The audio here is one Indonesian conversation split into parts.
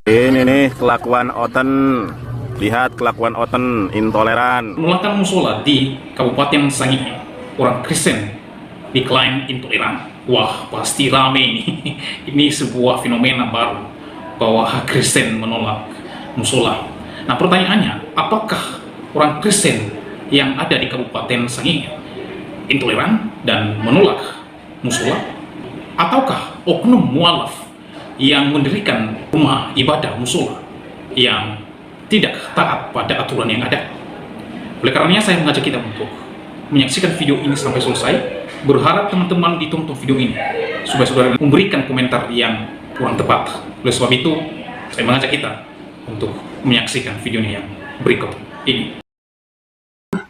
Ini nih kelakuan Oten. Lihat kelakuan Oten, intoleran. Penolakan musola di Kabupaten Sangihe, orang Kristen diklaim intoleran. Wah, pasti rame ini. Ini sebuah fenomena baru bahwa Kristen menolak musola. Nah, pertanyaannya, apakah orang Kristen yang ada di Kabupaten Sangihe intoleran dan menolak musola? Ataukah oknum mualaf yang mendirikan rumah ibadah musola yang tidak taat pada aturan yang ada? Oleh karenanya saya mengajak kita untuk menyaksikan video ini sampai selesai. Berharap teman-teman ditonton video ini supaya saudara memberikan komentar yang kurang tepat. Oleh sebab itu saya mengajak kita untuk menyaksikan videonya yang berikut ini.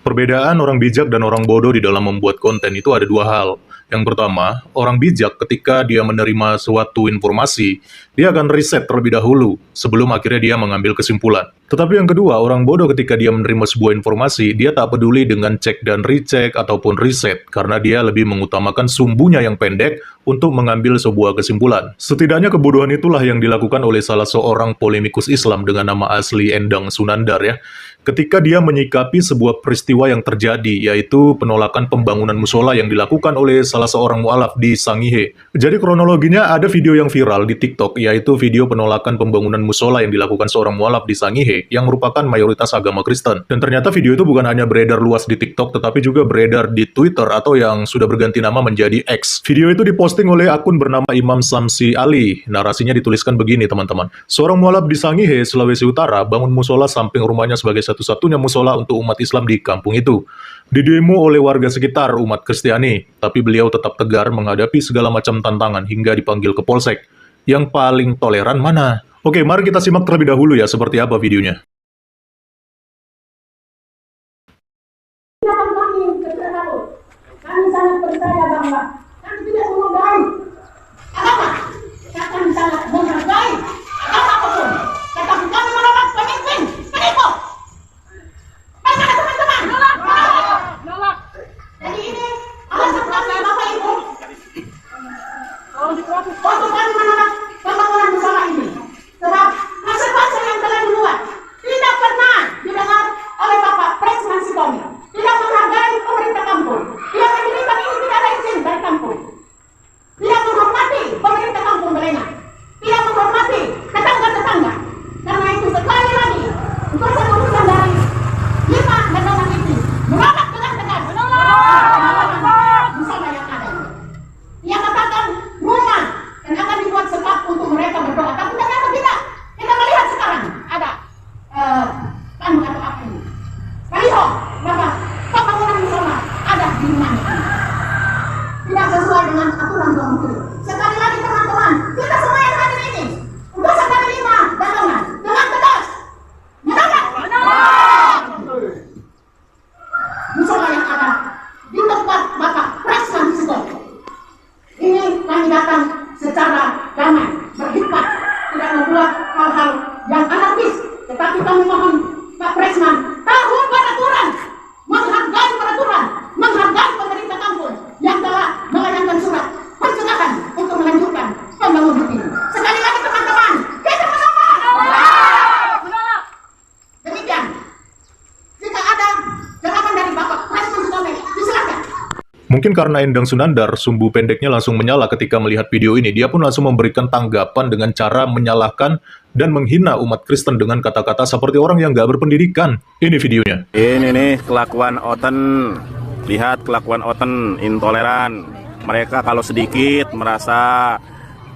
Perbedaan orang bijak dan orang bodoh di dalam membuat konten itu ada dua hal. Yang pertama, orang bijak ketika dia menerima suatu informasi, dia akan riset terlebih dahulu sebelum akhirnya dia mengambil kesimpulan. Tetapi yang kedua, orang bodoh ketika dia menerima sebuah informasi, dia tak peduli dengan cek dan recheck ataupun riset, karena dia lebih mengutamakan sumbunya yang pendek untuk mengambil sebuah kesimpulan. Setidaknya kebodohan itulah yang dilakukan oleh salah seorang polemikus Islam dengan nama asli Endang Sunandar ya. Ketika dia menyikapi sebuah peristiwa yang terjadi, yaitu penolakan pembangunan musola yang dilakukan oleh salah seorang mualaf di Sangihe. Jadi kronologinya ada video yang viral di TikTok, yaitu video penolakan pembangunan musola yang dilakukan seorang mualaf di Sangihe, yang merupakan mayoritas agama Kristen. Dan ternyata video itu bukan hanya beredar luas di TikTok, tetapi juga beredar di Twitter atau yang sudah berganti nama menjadi X. Video itu diposting oleh akun bernama Imam Samsi Ali. Narasinya dituliskan begini teman-teman. Seorang mualaf di Sangihe, Sulawesi Utara, bangun musola samping rumahnya sebagai satu-satunya musola untuk umat Islam di kampung itu. Didemo oleh warga sekitar umat Kristiani, tapi beliau tetap tegar menghadapi segala macam tantangan hingga dipanggil ke polsek. Yang paling toleran mana? Oke, mari kita simak terlebih dahulu ya seperti apa videonya. Kami sangat percaya bahwa kami tidak menghargai agama, kami sangat menghargai agama apapun, tetapi kami menolak pemimpin penipu. Bagaimana teman-teman? Menolak. Jadi ini alasan kami Bapak Ibu untuk kami menolak pembangunan musola ini. Sebab hasil-hasil yang telah dibuat tidak pernah didengar oleh Bapak Presman Sitomi. Tidak menghargai pemerintah kampung. Dia mendirikan ini tidak ada izin dari kampung. Tidak menghormati pemerintah kampung Belena. Tidak menghormati tetangga-tetangga. Karena itu sekali lagi, untuk urusan dari 5 negara itu menolak dengan tegas. Menolak musola yang ada. Dia katakan rumah dan akan dibuat sebab untuk mereka berdoa. Tapi ternyata tidak. Kita melihat sekarang ada panu atau api. Baliho bahwa pembangunan musola ada di rumahnya. Tidak sesuai dengan aturan Tuhan itu. Sekali lagi teman-teman, kita semua yang hadir ini untuk sekali 5 bangunan dengan tegas menolak musola yang ada di tempat Bapak Presman Sitomi. Ini kami datang secara damai, berhikmat, tidak membuat hal-hal yang anarkis, tetapi kami mohon Pak Presman tahu peraturan, menghargai peraturan, menghargai pemerintah kampung yang telah melayangkan surat pencegahan untuk melanjutkan pembangunan ini. Sekali lagi teman-teman, kita menolak. Demikian. Jika ada jawaban dari Bapak Presman Sitomi, disilakan. Mungkin karena Endang Sunandar, sumbu pendeknya langsung menyala ketika melihat video ini. Dia pun langsung memberikan tanggapan dengan cara menyalahkan dan menghina umat Kristen dengan kata-kata seperti orang yang gak berpendidikan. Ini videonya. Ini nih kelakuan Oten. Lihat kelakuan Oten, intoleran. Mereka kalau sedikit merasa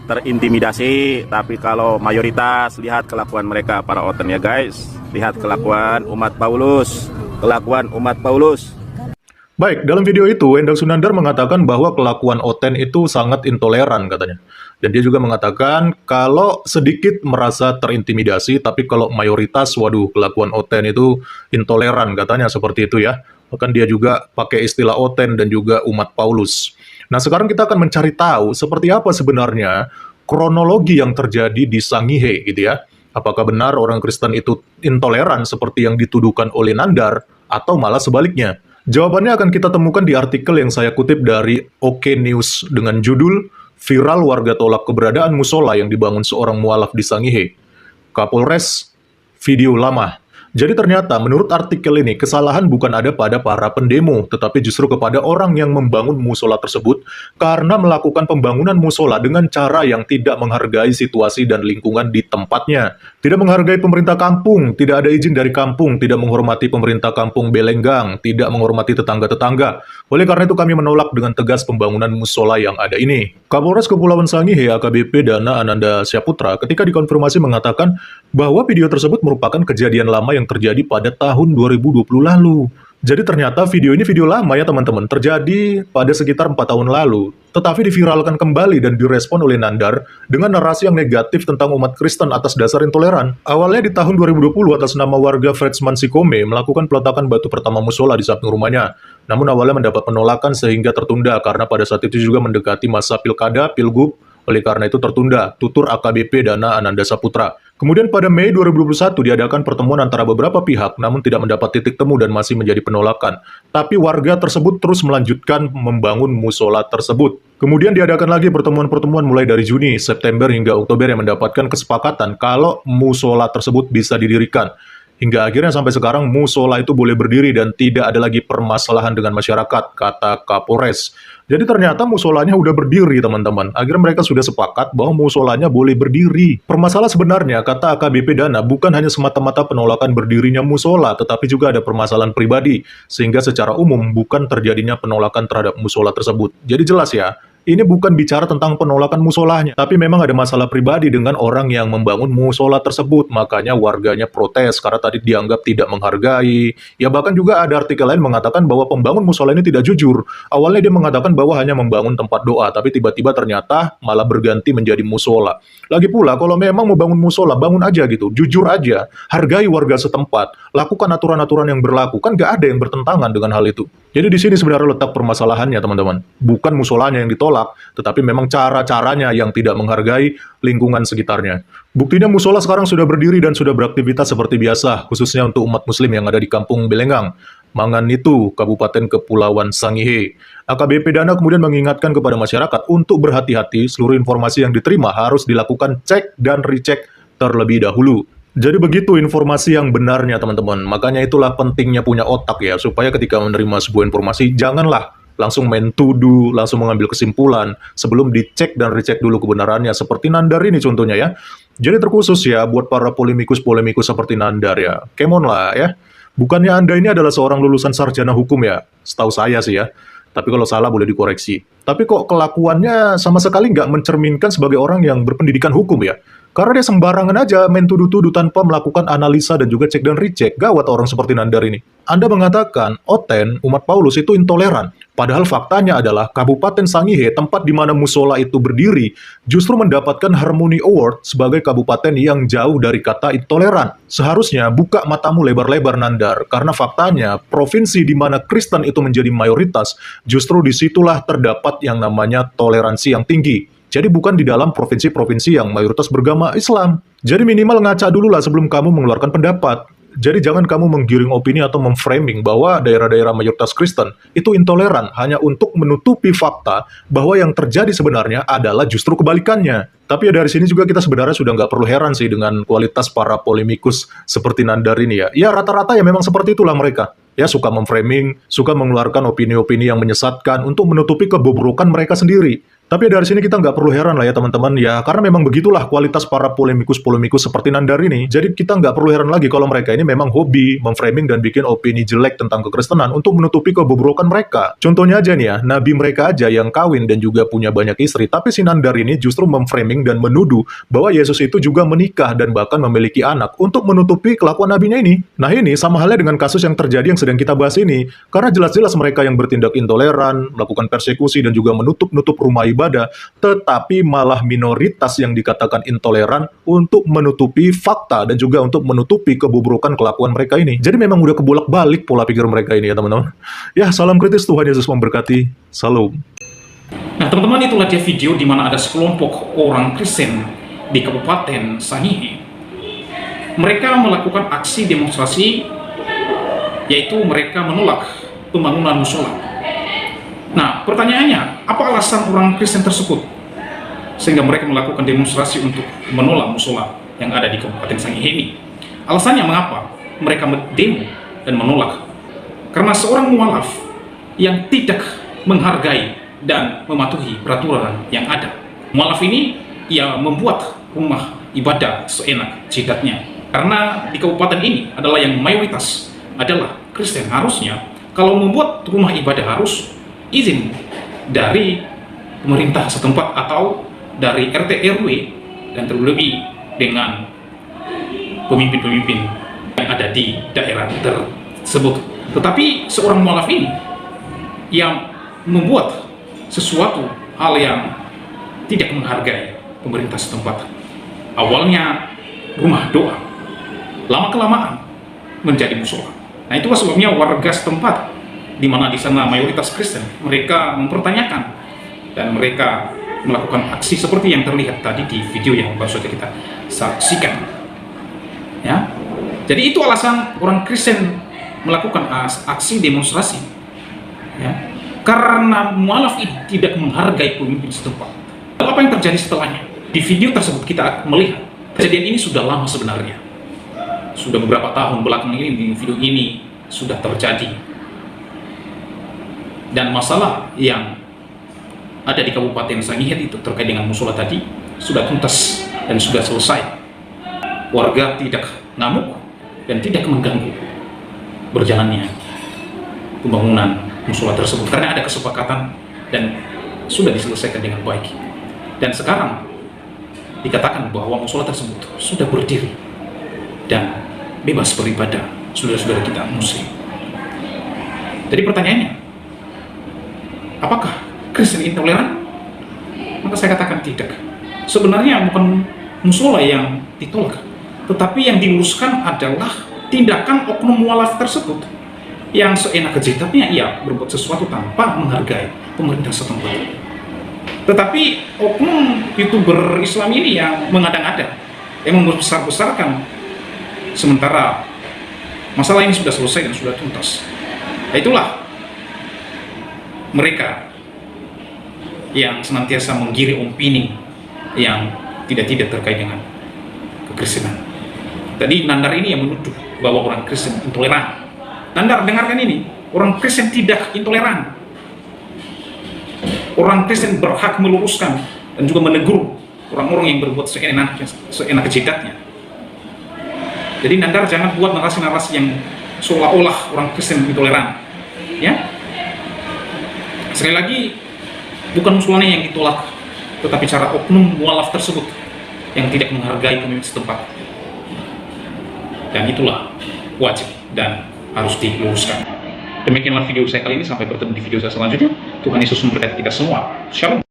terintimidasi, tapi kalau mayoritas, lihat kelakuan mereka para Oten ya guys. Lihat kelakuan umat Paulus. Kelakuan umat Paulus. Baik, dalam video itu, Endang Sunandar mengatakan bahwa kelakuan Oten itu sangat intoleran katanya. Dan dia juga mengatakan kalau sedikit merasa terintimidasi, tapi kalau mayoritas, waduh, kelakuan Oten itu intoleran katanya seperti itu ya. Bahkan dia juga pakai istilah Oten dan juga umat Paulus. Nah, sekarang kita akan mencari tahu seperti apa sebenarnya kronologi yang terjadi di Sangihe gitu ya. Apakah benar orang Kristen itu intoleran seperti yang dituduhkan oleh Nandar, atau malah sebaliknya? Jawabannya akan kita temukan di artikel yang saya kutip dari OK News dengan judul Viral Warga Tolak Keberadaan Musola yang Dibangun Seorang Mualaf di Sangihe. Kapolres video lama. Jadi ternyata menurut artikel ini kesalahan bukan ada pada para pendemo, tetapi justru kepada orang yang membangun musola tersebut karena melakukan pembangunan musola dengan cara yang tidak menghargai situasi dan lingkungan di tempatnya. Tidak menghargai pemerintah kampung, tidak ada izin dari kampung, tidak menghormati pemerintah kampung Belenggang, tidak menghormati tetangga-tetangga. Oleh karena itu kami menolak dengan tegas pembangunan musola yang ada ini. Kapolres Kepulauan Sangihe AKBP Dana Ananda Syaputra ketika dikonfirmasi mengatakan bahwa video tersebut merupakan kejadian lama yang terjadi pada tahun 2020 lalu. Jadi ternyata video ini video lama ya teman-teman, terjadi pada sekitar 4 tahun lalu, tetapi diviralkan kembali dan direspon oleh Nandar dengan narasi yang negatif tentang umat Kristen atas dasar intoleran. Awalnya di tahun 2020 atas nama warga Fredzman Sikome melakukan peletakan batu pertama musola di samping rumahnya. Namun awalnya mendapat penolakan sehingga tertunda karena pada saat itu juga mendekati masa pilkada, pilgub, oleh karena itu tertunda, tutur AKBP Dana Ananda Saputra. Kemudian pada Mei 2021 diadakan pertemuan antara beberapa pihak namun tidak mendapat titik temu dan masih menjadi penolakan. Tapi warga tersebut terus melanjutkan membangun musola tersebut. Kemudian diadakan lagi pertemuan-pertemuan mulai dari Juni, September hingga Oktober yang mendapatkan kesepakatan kalau musola tersebut bisa didirikan. Hingga akhirnya sampai sekarang musola itu boleh berdiri dan tidak ada lagi permasalahan dengan masyarakat, kata Kapolres. Jadi ternyata musolanya udah berdiri teman-teman. Akhirnya mereka sudah sepakat bahwa musolanya boleh berdiri. Permasalahan sebenarnya, kata AKBP Dana, bukan hanya semata-mata penolakan berdirinya musola, tetapi juga ada permasalahan pribadi. Sehingga secara umum bukan terjadinya penolakan terhadap musola tersebut. Jadi jelas ya, ini bukan bicara tentang penolakan musolanya, tapi memang ada masalah pribadi dengan orang yang membangun musola tersebut. Makanya warganya protes karena tadi dianggap tidak menghargai. Ya bahkan juga ada artikel lain mengatakan bahwa pembangun musola ini tidak jujur. Awalnya dia mengatakan bahwa hanya membangun tempat doa, tapi tiba-tiba ternyata malah berganti menjadi musola. Lagi pula kalau memang mau bangun musola, bangun aja gitu, jujur aja, hargai warga setempat, lakukan aturan-aturan yang berlaku, kan nggak ada yang bertentangan dengan hal itu. Jadi di sini sebenarnya letak permasalahannya teman-teman, bukan musolanya yang ditolak, tetapi memang cara-caranya yang tidak menghargai lingkungan sekitarnya. Buktinya musola sekarang sudah berdiri dan sudah beraktivitas seperti biasa, khususnya untuk umat muslim yang ada di kampung Belenggang, Mangan itu, Kabupaten Kepulauan Sangihe. AKBP Dana kemudian mengingatkan kepada masyarakat untuk berhati-hati, seluruh informasi yang diterima harus dilakukan cek dan recheck terlebih dahulu. Jadi begitu informasi yang benarnya teman-teman. Makanya itulah pentingnya punya otak ya, supaya ketika menerima sebuah informasi, janganlah langsung main tuduh, langsung mengambil kesimpulan, sebelum dicek dan recheck dulu kebenarannya, seperti Nandar ini contohnya ya. Jadi terkhusus ya, buat para polemikus-polemikus seperti Nandar ya, come on lah ya. Bukannya Anda ini adalah seorang lulusan sarjana hukum ya, setahu saya sih ya. Tapi kalau salah boleh dikoreksi. Tapi kok kelakuannya sama sekali nggak mencerminkan sebagai orang yang berpendidikan hukum ya. Karena dia sembarangan aja main tuduh-tuduh tanpa melakukan analisa dan juga cek dan recheck. Gawat orang seperti Nandar ini. Anda mengatakan, Oten, umat Paulus itu intoleran. Padahal faktanya adalah Kabupaten Sangihe, tempat di mana musola itu berdiri, justru mendapatkan Harmony Award sebagai kabupaten yang jauh dari kata intoleran. Seharusnya buka matamu lebar-lebar Nandar, karena faktanya provinsi di mana Kristen itu menjadi mayoritas, justru disitulah terdapat yang namanya toleransi yang tinggi. Jadi bukan di dalam provinsi-provinsi yang mayoritas beragama Islam. Jadi minimal ngaca dulu lah sebelum kamu mengeluarkan pendapat. Jadi jangan kamu menggiring opini atau memframing bahwa daerah-daerah mayoritas Kristen itu intoleran hanya untuk menutupi fakta bahwa yang terjadi sebenarnya adalah justru kebalikannya. Tapi ya dari sini juga kita sebenarnya sudah nggak perlu heran sih dengan kualitas para polemikus seperti Nandar ini ya. Ya rata-rata ya memang seperti itulah mereka. Ya suka memframing, suka mengeluarkan opini-opini yang menyesatkan untuk menutupi kebobrokan mereka sendiri. Tapi dari sini kita nggak perlu heran lah ya teman-teman ya, karena memang begitulah kualitas para polemikus-polemikus seperti Nandar ini. Jadi kita nggak perlu heran lagi kalau mereka ini memang hobi memframing dan bikin opini jelek tentang kekristenan untuk menutupi kebobrokan mereka. Contohnya aja nih ya, nabi mereka aja yang kawin dan juga punya banyak istri, tapi si Nandar ini justru memframing dan menuduh bahwa Yesus itu juga menikah dan bahkan memiliki anak untuk menutupi kelakuan nabinya ini. Nah ini sama halnya dengan kasus yang terjadi yang sedang kita bahas ini, karena jelas-jelas mereka yang bertindak intoleran, melakukan persekusi dan juga menutup-nutup rumah ibadah, tetapi malah minoritas yang dikatakan intoleran untuk menutupi fakta dan juga untuk menutupi kebobrokan kelakuan mereka ini. Jadi memang udah kebolak-balik pola pikir mereka ini ya teman-teman. Ya salam kritis, Tuhan Yesus memberkati. Salam. Nah teman-teman, itulah dia video di mana ada sekelompok orang Kristen di Kabupaten Sangihe. Mereka melakukan aksi demonstrasi, yaitu mereka menolak pembangunan musola. Nah, pertanyaannya, apa alasan orang Kristen tersebut sehingga mereka melakukan demonstrasi untuk menolak musola? yang ada di Kabupaten Sangihe ini. Alasannya mengapa mereka demo dan menolak? Karena seorang mualaf yang tidak menghargai dan mematuhi peraturan yang ada. Mualaf ini ia membuat rumah ibadah seenak jidatnya. Karena di kabupaten ini adalah yang mayoritas adalah Kristen, harusnya kalau membuat rumah ibadah harus izin dari pemerintah setempat atau dari RT RW dan terlebih dengan pemimpin-pemimpin yang ada di daerah tersebut. Tetapi seorang mualaf ini yang membuat sesuatu hal yang tidak menghargai pemerintah setempat. Awalnya rumah doa, lama-kelamaan menjadi musola. Nah, itulah sebabnya warga setempat, di mana di sana mayoritas Kristen, mereka mempertanyakan dan mereka melakukan aksi seperti yang terlihat tadi di video yang baru saja kita saksikan. Ya, jadi itu alasan orang Kristen melakukan aksi demonstrasi. Ya, karena mualaf ini tidak menghargai pemimpin setempat. Lalu apa yang terjadi setelahnya? Di video tersebut kita melihat kejadian ini sudah lama sebenarnya. Sudah beberapa tahun belakang ini di video ini sudah terjadi. Dan masalah yang ada di Kabupaten Sangihe itu terkait dengan musola tadi sudah tuntas dan sudah selesai. Warga tidak ngamuk dan tidak mengganggu berjalannya pembangunan musola tersebut karena ada kesepakatan dan sudah diselesaikan dengan baik. Dan sekarang dikatakan bahwa musola tersebut sudah berdiri dan bebas beribadah saudara-saudara kita muslim. Jadi pertanyaannya, apakah Kristen intoleran? Maka saya katakan tidak. Sebenarnya bukan musola yang ditolak, tetapi yang diluruskan adalah tindakan oknum mualaf tersebut yang seenak kejidatnya ia berbuat sesuatu tanpa menghargai pemerintah setempat. Tetapi oknum YouTuber Islam ini yang mengada-ngada, yang membesar-besarkan, sementara masalah ini sudah selesai dan sudah tuntas. Nah, itulah mereka yang senantiasa menggiring opini yang tidak terkait dengan kekristenan. Tadi Nandar ini yang menuduh bahwa orang Kristen intoleran. Nandar, dengarkan ini, orang Kristen tidak intoleran. Orang Kristen berhak meluruskan dan juga menegur orang-orang yang berbuat seenak jidatnya. Jadi Nandar jangan buat narasi-narasi yang seolah-olah orang Kristen intoleran. Ya, sekali lagi, bukan musolanya yang ditolak, tetapi cara oknum mualaf tersebut yang tidak menghargai pemimpin setempat. Dan itulah wajib dan harus diluruskan. Demikianlah video saya kali ini, sampai bertemu di video saya selanjutnya. Tuhan Yesus memberkati kita semua. Shalom.